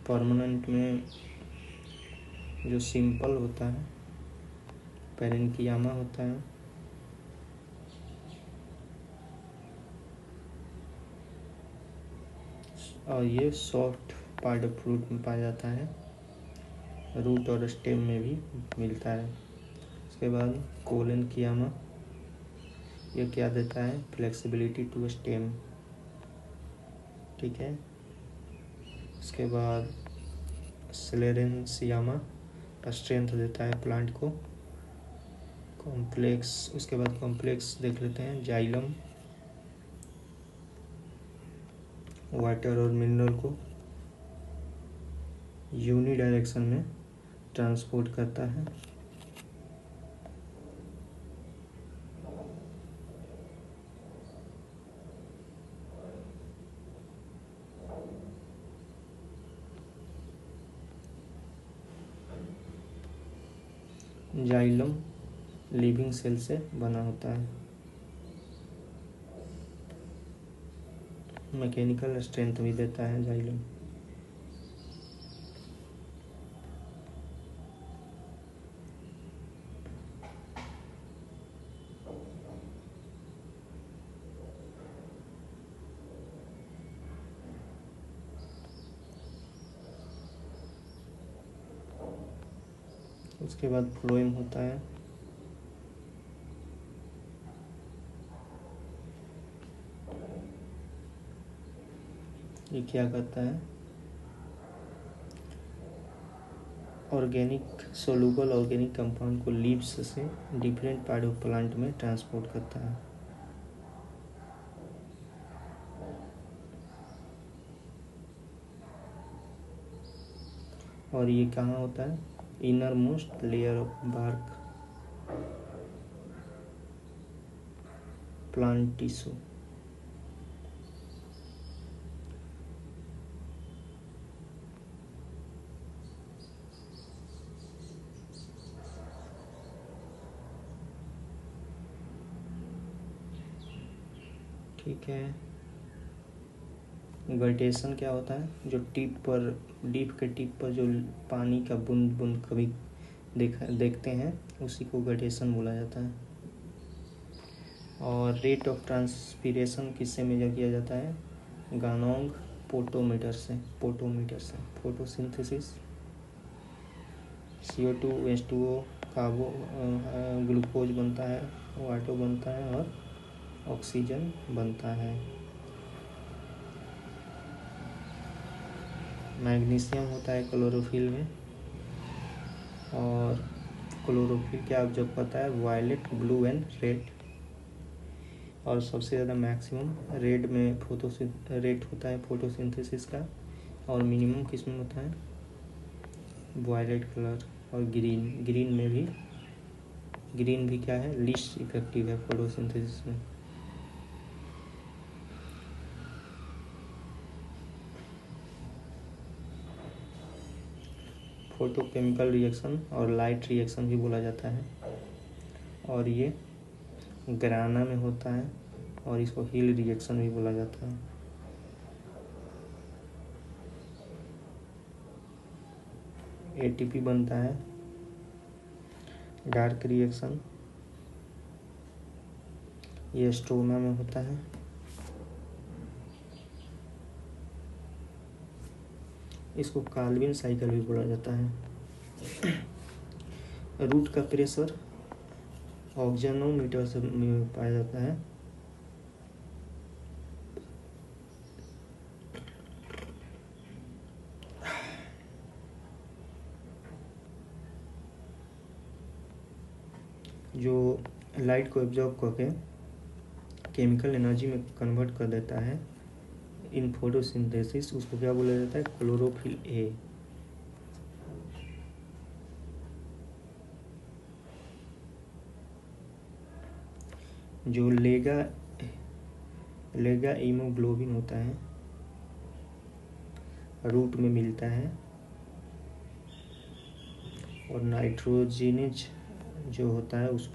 परमानेंट में जो सिंपल होता है पेरेन्कियामा होता है। और ये सॉफ्ट पार्ट ऑफ फ्रूट में पाया जाता है, रूट और स्टेम में भी मिलता है। उसके बाद कोलेनकियामा ये क्या देता है, फ्लेक्सिबिलिटी टू स्टेम। ठीक है। उसके बाद स्लेरेंसियामा स्ट्रेंथ देता है प्लांट को। कॉम्प्लेक्स, उसके बाद कॉम्प्लेक्स देख लेते हैं, जाइलम वाटर और मिनरल को यूनी डायरेक्शन में ट्रांसपोर्ट करता है। जाइलम लिविंग सेल से बना होता है। मैकेनिकल स्ट्रेंथ भी देता है जाइलम। उसके बाद फ्लोएम होता है। ये क्या करता है, ऑर्गेनिक सोलूबल ऑर्गेनिक कंपाउंड को लीव्स से डिफरेंट पार्ट ऑफ प्लांट में ट्रांसपोर्ट करता है। और ये कहाँ होता है, innermost layer of bark plant tissue. ठीक है। गल्टेशन क्या होता है, जो टिप पर, लीफ के टिप पर जो पानी का बूंद बूंद कभी देखते हैं उसी को गल्टेशन बोला जाता है। और रेट ऑफ ट्रांसपीरेशन किससे मेजर किया जाता है, गानोंग पोटोमीटर से। फोटोसिंथेसिस CO2 H2O कार्बो ग्लूकोज बनता है, वाटर बनता है और ऑक्सीजन बनता है। मैग्नीशियम होता है क्लोरोफिल में। और क्लोरोफिल क्या जब पता है, वायलेट ब्लू एंड रेड। और सबसे ज़्यादा मैक्सिमम रेड में रेट होता है फोटोसिंथेसिस का। और मिनिमम किस में होता है, वायलेट कलर। और ग्रीन में भी, ग्रीन भी क्या है, लीस्ट इफेक्टिव है फोटोसिंथेसिस में। फोटोकेमिकल रिएक्शन और लाइट रिएक्शन भी बोला जाता है। और ये ग्राना में होता है और इसको हिल रिएक्शन भी बोला जाता है। ATP बनता है, डार्क रिएक्शन, ये स्ट्रोमा में होता है। इसको काल्विन साइकिल भी बोला जाता है। रूट का प्रेशर ऑक्जेनोमीटर से पाया जाता है। जो लाइट को एब्जॉर्ब करके केमिकल एनर्जी में कन्वर्ट कर देता है इन फोटोसिंथेसिस, उसको क्या बोला जाता है? Chlorophyll A. जो लेगा हीमोग्लोबिन होता है, रूट में मिलता है, और नाइट्रोजिनेज जो होता है उस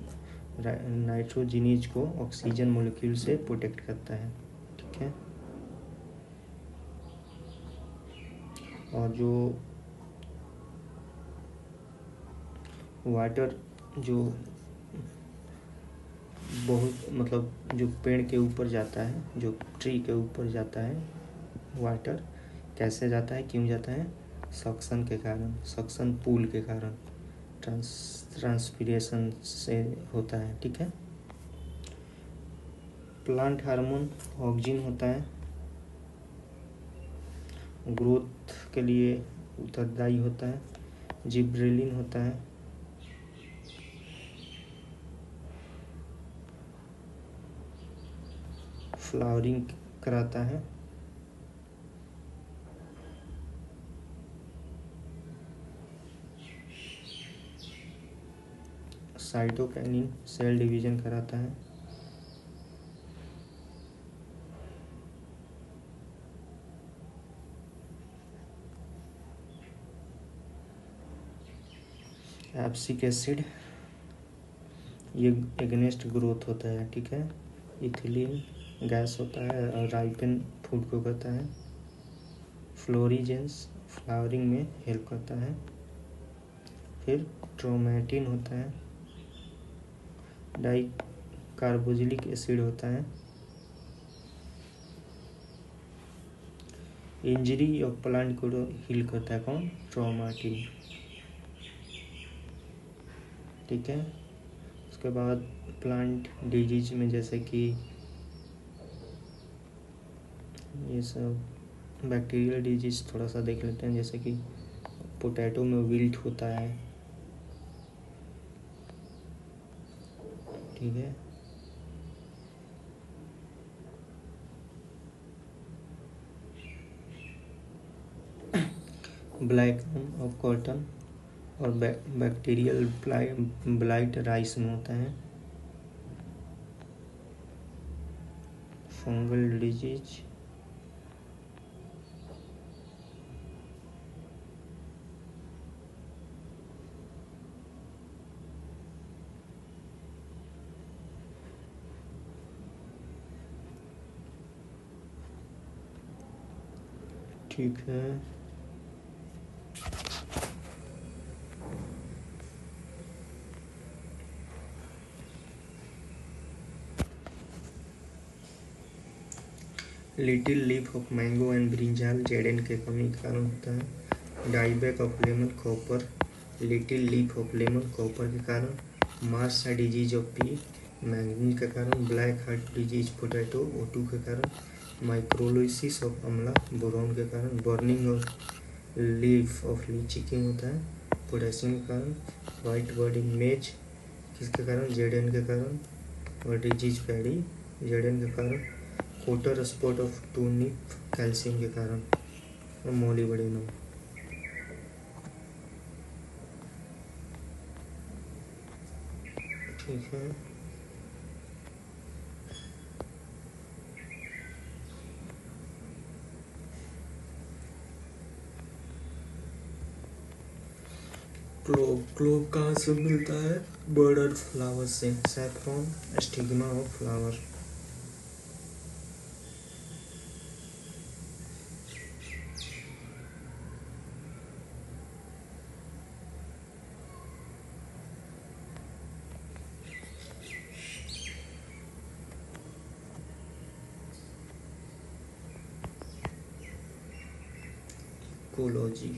नाइट्रोजिनेज को ऑक्सीजन मोलिक्यूल से प्रोटेक्ट करता है। ठीक है। और जो वाटर जो बहुत मतलब जो पेड़ के ऊपर जाता है, जो ट्री के ऊपर जाता है, वाटर कैसे जाता है, क्यों जाता है? सक्शन के कारण, सक्शन पूल के कारण, ट्रांसपिरेशन से होता है। ठीक है। प्लांट हार्मोन ऑक्सिन होता है, ग्रोथ के लिए उत्तरदायी होता है। जिब्रेलिन होता है, फ्लावरिंग कराता है। साइटोकाइनिन सेल डिवीजन कराता है। एब्सिक एसिड ये एगनेस्ट ग्रोथ होता है। ठीक है। इथिलीन गैस होता है और राइपन फूड को करता है। फ्लोरीजेंस फ्लावरिंग में हेल्प करता है। फिर ट्रोमेटिन होता है, डाई कार्बोजिलिक एसिड होता है। इंजरी और प्लांट को हील करता है कौन? ट्रोमेटिन। ठीक है। उसके बाद प्लांट डिजीज में जैसे कि ये सब बैक्टीरियल डिजीज थोड़ा सा देख लेते हैं, जैसे कि पोटैटो में विल्ट होता है। ठीक है। ब्लैक ऑफ कॉटन और बैक्टीरियल ब्लाइट राइस में होता है। फंगल डिजीज ठीक है। Little leaf of mango and brinjal Jayden के कमी के कारण होता है। Dieback of lemon copper little leaf of lemon copper के कारण। Marsa disease of P manganese के कारण। Black heart disease potato O2 के कारण। माइक्रोलोसिस ऑफ अम्ला बोरॉन के कारण। बर्निंग ऑफ लीफ ऑफ लीची क्यों होता है? पोटेशियम के कारण। वाइट बर्डिंग मेज किसके कारण? जेडेन के कारण। और डिजीज पैडी जेडेन के कारण। कोटर स्पॉट ऑफ टूनिप कैल्शियम के कारण। और मोलिबडेनम। ठीक है। क्लोव कहाँ से मिलता है? बर्ड फ्लावर से। Saffron stigma of flower. Ecology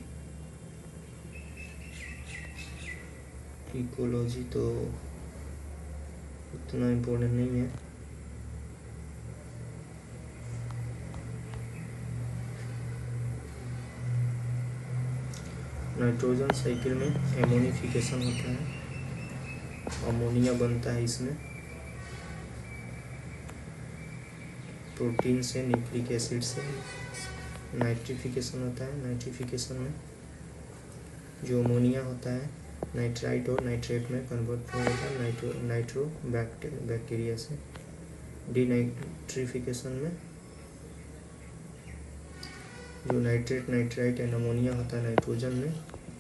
ecology तो उतना इम्पोर्टेंट नहीं है। नाइट्रोजन साइकिल में एमोनिफिकेशन होता है, अमोनिया बनता है इसमें। प्रोटीन से, न्यूक्लिक एसिड से नाइट्रिफिकेशन होता है। नाइट्रिफिकेशन में जो अमोनिया होता है नाइट्राइट और नाइट्रेट में कन्वर्ट हो जाता है नाइट्रो बैक्टीरिया से। डीनाइट्रिफिकेशन में जो नाइट्रेट, नाइट्राइट एंड अमोनिया होता है नाइट्रोजन में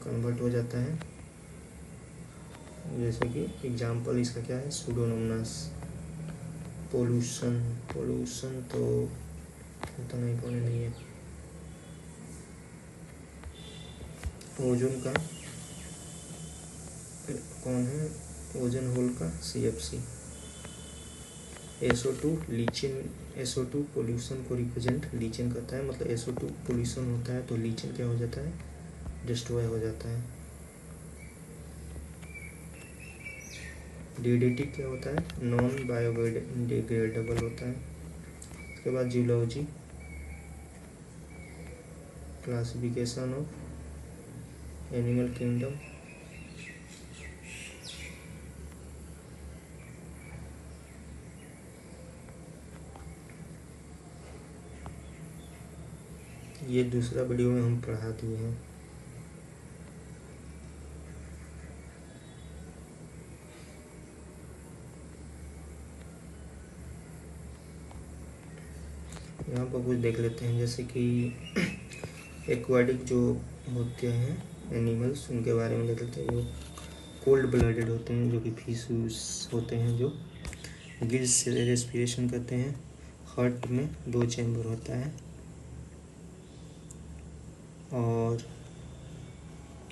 कन्वर्ट हो जाता है। जैसे कि एग्जाम्पल इसका क्या है, सूडोमोनास। पोल्यूशन तो उतना इंपॉर्टेंट नहीं है। ओजोन का कौन है, ओजोन होल का CFC। SO2 लीचिन, SO2 पोल्यूशन को रिप्रेजेंट लीचिन करता है, मतलब SO2 पोल्यूशन होता है तो लीचिन क्या हो जाता है, डिस्ट्रॉय हो जाता है। DDT क्या होता है, नॉन बायोडिग्रेडेबल होता है। उसके बाद zoology, classification of animal kingdom. ये दूसरा वीडियो में हम पढ़ा दिए हैं। यहाँ पर कुछ देख लेते हैं, जैसे कि एक्वाटिक जो होते हैं एनिमल्स, उनके बारे में देख लेते हैं। जो कोल्ड ब्लडेड होते हैं, जो कि फिश होते हैं, जो गिल्स से रेस्पिरेशन करते हैं। हार्ट में 2 चैम्बर होता है और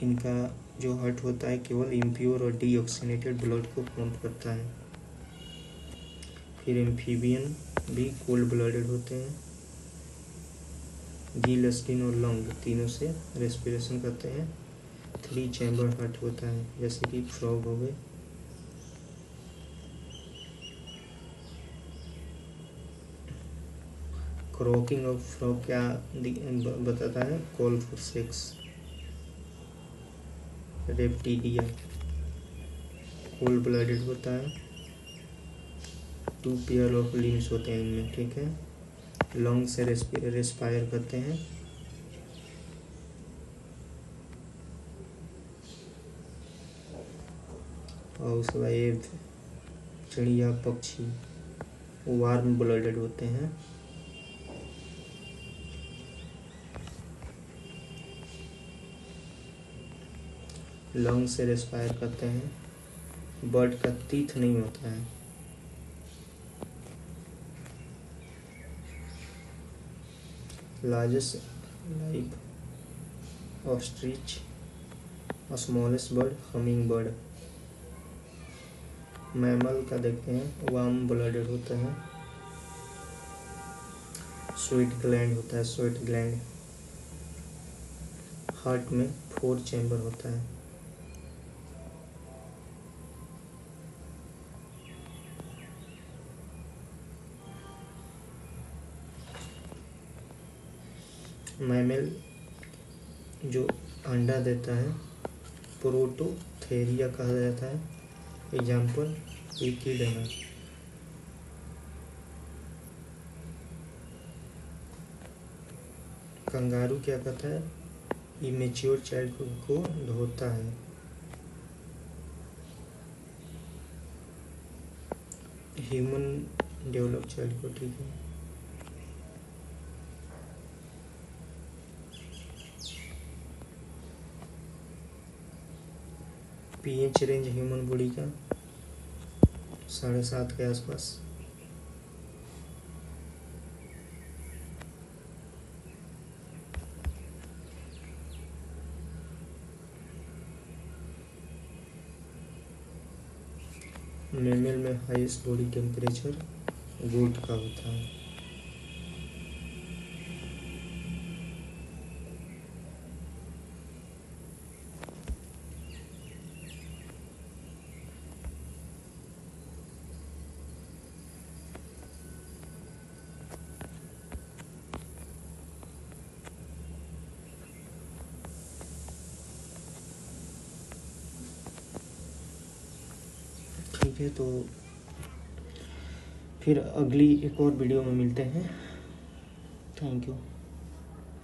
इनका जो हार्ट होता है केवल इम्प्योर और डीऑक्सीनेटेड ब्लड को पंप करता है। फिर एम्फीबियन भी कोल्ड ब्लडेड होते हैं, गिल, स्किन और लंग तीनों से रेस्पिरेशन करते हैं। 3 चैम्बर हार्ट होता है, जैसे कि फ्रॉग हो गए। क्रॉकिंग ऑफ फ्रॉग क्या बताता है, call for sex. Reptilia cold blooded होता है, 2 पेयर ऑफ लिम्स होते हैं इनमें, ठीक है। लंग से रेस्पायर करते हैं। और उसके बाद ये चिड़िया, पक्षी वार्म ब्लडेड होते हैं। लंग से रेस्पायर करते हैं। बर्ड का तीथ नहीं होता है। Largest like ostrich, smallest bird humming bird. Mammal का देखते हैं, वार्म ब्लडेड होता है। स्वेट ग्लैंड होता है, स्वेट ग्लैंड। हार्ट में 4 चैम्बर होता है। मैमल जो अंडा देता है प्रोटोथेरिया कहा जाता है। एग्जाम्पल इक्विडाना। कंगारू क्या करता है, इमेच्योर चाइल्ड को धोता है। ह्यूमन डेवलप चाइल्ड को, ठीक है। pH रेंज ह्यूमन बॉडी का 7.5 के आसपास। मेमल में हाईएस्ट बॉडी टेम्परेचर गोट का होता है। ठीक है, तो फिर अगली एक और वीडियो में मिलते हैं। Thank you.